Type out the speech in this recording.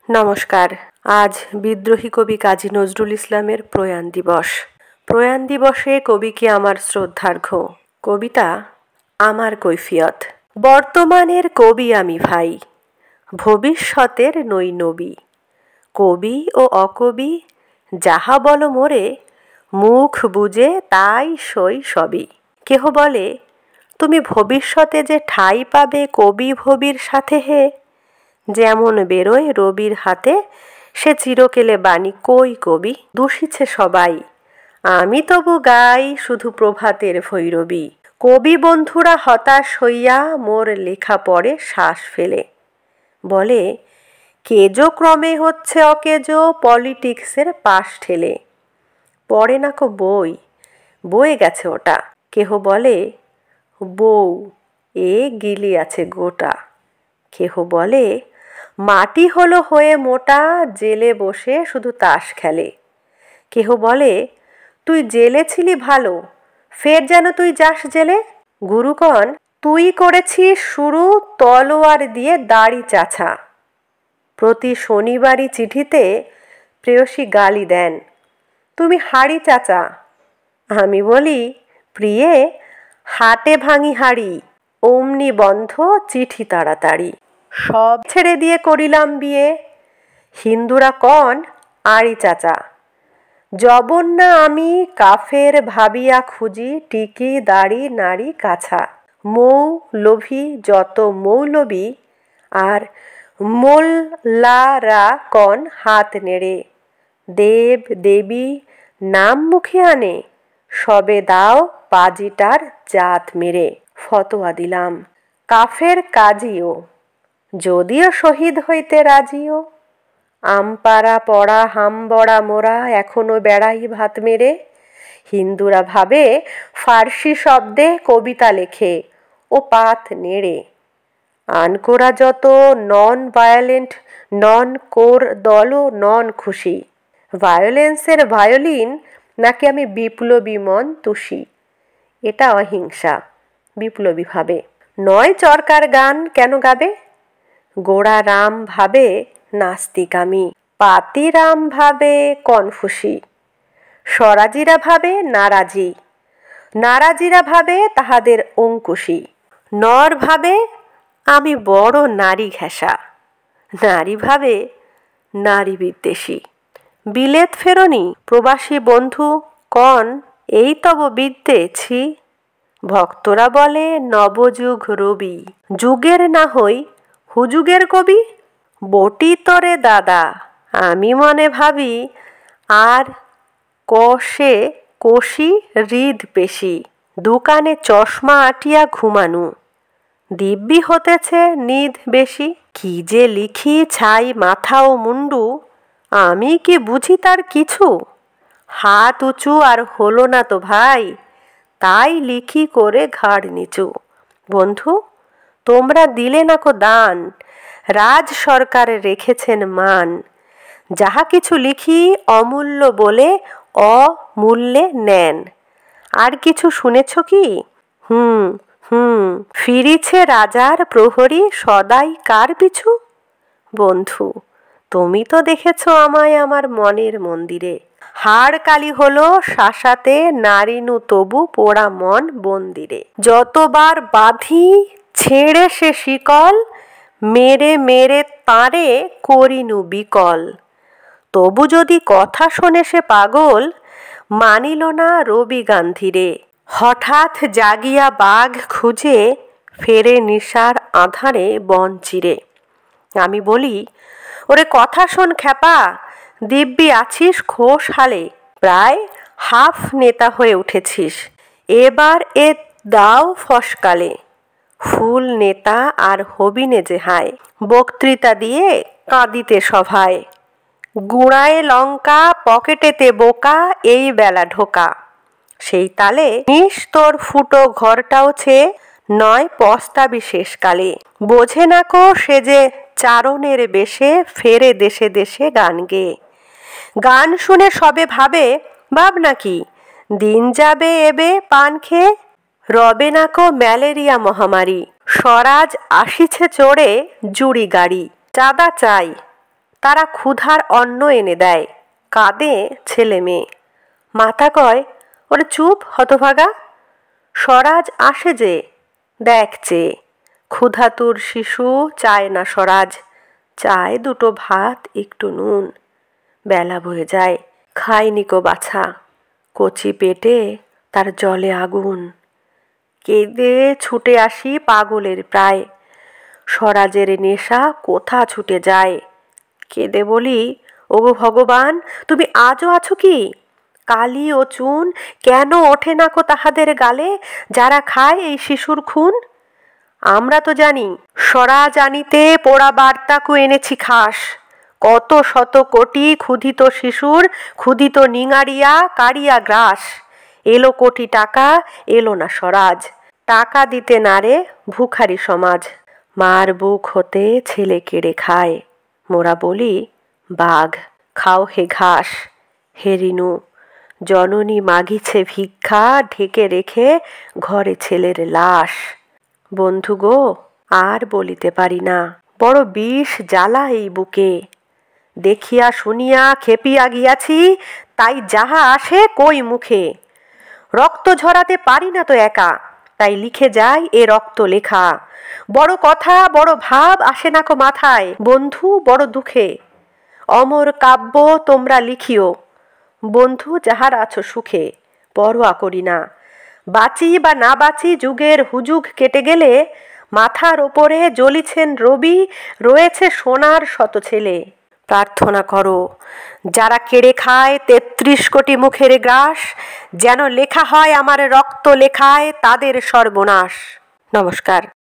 নমস্কার। আজ বিদ্রোহী কবি কাজী নজরুল ইসলামের প্রয়াণ দিবস। প্রয়াণ দিবসে কবিকে আমার শ্রদ্ধার্ঘ্য। কবিতা আমার কৈফিয়ত। বর্তমানের কবি আমি ভাই, ভবিষ্যতের নই নবী। কবি ও অকবি যাহা বল মোরে, মুখ বুজে তাই সই সবই। কেহ বলে তুমি ভবিষ্যতে যে ঠাঁই পাবে কবি ভবির সাথে হে, যেমন বেরোয় রবির হাতে সে চিরকেলে বাণী কই কবি। দূষিছে সবাই, আমি তবু গাই শুধু প্রভাতের ভৈরবী। কবি বন্ধুরা হতাশ হইয়া মোর লেখা পড়ে শ্বাস ফেলে, বলে কেজো ক্রমে হচ্ছে অকেজো পলিটিক্সের পাশ ঠেলে। পড়ে না কো বই, বয়ে গেছে ওটা। কেহ বলে বউ এ গিলি আছে গোটা। কেহ বলে মাটি হলো হয়ে মোটা, জেলে বসে শুধু তাস খেলে। কেহ বলে তুই জেলে ছিলি ভালো, ফের যেন তুই যাস জেলে। গুরুগণ তুই করেছিস শুরু তলোয়ার দিয়ে দাড়ি চাছা। প্রতি শনিবারই চিঠিতে প্রেয়সী গালি দেন, তুমি হাড়ি চাচা। আমি বলি প্রিয়ে হাটে ভাঙি হাড়ি, অমনি বন্ধ চিঠি তাড়াতাড়ি। সব ছেড়ে দিয়ে করিলাম বিয়ে, হিন্দুরা কন আড়ি চাচা। জবন না আমি কাফের ভাবিয়া খুঁজি টিকি দাড়ি নাড়ি কাছা। মৌ লোভী যত মৌলবী আর মোল্লারা কন হাত নেড়ে, দেব দেবী নাম মুখে আনে, সবে দাও পাজিটার জাত মেরে। ফতোয়া দিলাম কাফের কাজিও, যদিও শহীদ হইতে রাজিও। আমপাড়া পড়া হামবড়া মোরা এখনো বেড়াই ভাত মেরে। হিন্দুরা ভাবে ফার্সি শব্দে কবিতা লেখে ও পাত নেড়ে। আনকোরা যত নন ভায়োলেন্ট নন কোর দলও নন খুশি। ভায়োলেন্সের ভায়োলিন নাকি আমি বিপ্লবী মন তুষি। এটা অহিংসা, বিপ্লবী ভাবে। নয় চরকার গান কেন গাবে, গোড়া রাম ভাবে নাস্তিক আমি। পাতিরাম ভাবে কনফুসি, স্বরাজিরা ভাবে নারাজি। নারাজিরা ভাবে তাহাদের অঙ্কুশী। নর ভাবে আমি বড় নারী ঘেঁষা, নারী ভাবে নারী বিদ্বেষী। বিলেত ফেরনি প্রবাসী বন্ধু কন এই তব বিদ্যেছি। ভক্তরা বলে নবযুগ রবি, যুগের না হই হুজুগের কবি। বটি তরে দাদা আমি মনে ভাবি, আর কষে কষি হৃদ পেশি। দোকানে চশমা আটিয়া ঘুমানু, দিব্যি হতেছে নিদ বেশি। কি যে লিখি ছাই মাথা ও মুন্ডু, আমি কি বুঝি তার কিছু। হাত উঁচু আর হলো না তো ভাই, তাই লিখি করে ঘাড় নিচু। বন্ধু তোমরা দিলে না কো দান, রাজ সরকার রেখেছেন মান। যাহা কিছু লিখি অমূল্য বলে অমূল্যে নেন। আর কিছু শুনেছ কি? ফিরিছে রাজার প্রহরী সদাই কার পিছু। বন্ধু তুমি তো দেখেছ আমায় আমার মনের মন্দিরে। হাড় কালি হলো শাসাতে নারিনু তবু পোড়া মন বন্দিরে। যতবার বাঁধি ছেড়ে সে শিকল, মেরে মেরে তাঁরে করিনু বিকল। তবু যদি কথা শোনে সে পাগল, মানিল না রবি গান্ধীরে। হঠাৎ জাগিয়া বাঘ খুঁজে ফেরে নিশার আঁধারে বন চিরে। আমি বলি ওরে কথা শোন খ্যাপা, দিব্যি আছিস খোশ হালে, প্রায় হাফ নেতা হয়ে উঠেছিস, এবার এ দাও ফসকালে। ফুল নেতা আর হবিনে যে হায়, বক্তৃতা দিয়ে কাঁদিতে সভায়। গুঁড়ায় লঙ্কা পকেটেতে বোকা এই বেলা ঢোকা। সেই তালে নিস তোর ফুটো ঘরটাও ছেয়ে, নয় পস্তাবি শেষকালে। বোঝে না কো সে যে চারণের বেশে ফেরে দেশে দেশে গান গেয়ে। গান শুনে সবে ভাবে ভাব নাকি দিন যাবে এবে পান খেয়ে। রবে না কো ম্যালেরিয়া মহামারী, স্বরাজ আসিছে চড়ে জুড়ি গাড়ি। চাঁদা চাই তারা ক্ষুধার অন্ন এনে দেয়, কাঁদে ছেলে মেয়ে। মাতা কয়, ওরে চুপ হতভাগা, স্বরাজ আসে যে, দেখ চেয়ে। ক্ষুধাতুর শিশু চায় না স্বরাজ, চায় দুটো ভাত একটু নুন। বেলা বয়ে যায়, খায়নি কো বাছা, কচি পেটে তার জলে আগুন। কেঁদে ছুটে আসি পাগলের প্রায়, স্বরাজের নেশা কোথা ছুটে যায়। কেঁদে বলি, ওগো ভগবান, তুমি আজও আছো কি? কালি ও চুন কেন ওঠে না কো তাহাদের গালে, যারা খায় এই শিশুর খুন? আমরা তো জানি স্বরাজ আনিতে পোড়া বার্তাকু এনেছি খাস। কত শত কোটি ক্ষুধিত শিশুর ক্ষুধিত নিঙারিয়া কারিয়া গ্রাস। এলো কোটি টাকা, এলো না স্বরাজ, টাকা দিতে নারে ভুখারি সমাজ। মার বুক হতে ছেলে কেড়ে খায়, মোরা বলি বাঘ। খাও হে ঘাস, হে রিনু, জননী মাগিছে ভিক্ষা, ঢেকে রেখে ঘরে ছেলের লাশ। বন্ধু গো, আর বলিতে পারি না, বড় বিষ জ্বালা এই বুকে। দেখিয়া শুনিয়া খেপিয়া গিয়াছি, তাই যাহা আসে কই মুখে। রক্ত ঝরাতে পারি না তো একা, তাই লিখে যাই এ রক্ত লেখা। বড় কথা বড় ভাব আসে না কো মাথায়, বন্ধু বড় দুঃখে। অমর কাব্য তোমরা লিখিও, বন্ধু যাহার আছো সুখে। পরোয়া করি না, বাঁচি বা না বাঁচি, যুগের হুজুগ কেটে গেলে মাথার ওপরে জ্বলিছেন রবি, রয়েছে সোনার শত ছেলে। প্রার্থনা করো, যারা কেড়ে খায় ৩৩ কোটি মুখের গ্রাস, যেন লেখা হয় আমার রক্ত লেখায় তাদের সর্বনাশ। নমস্কার।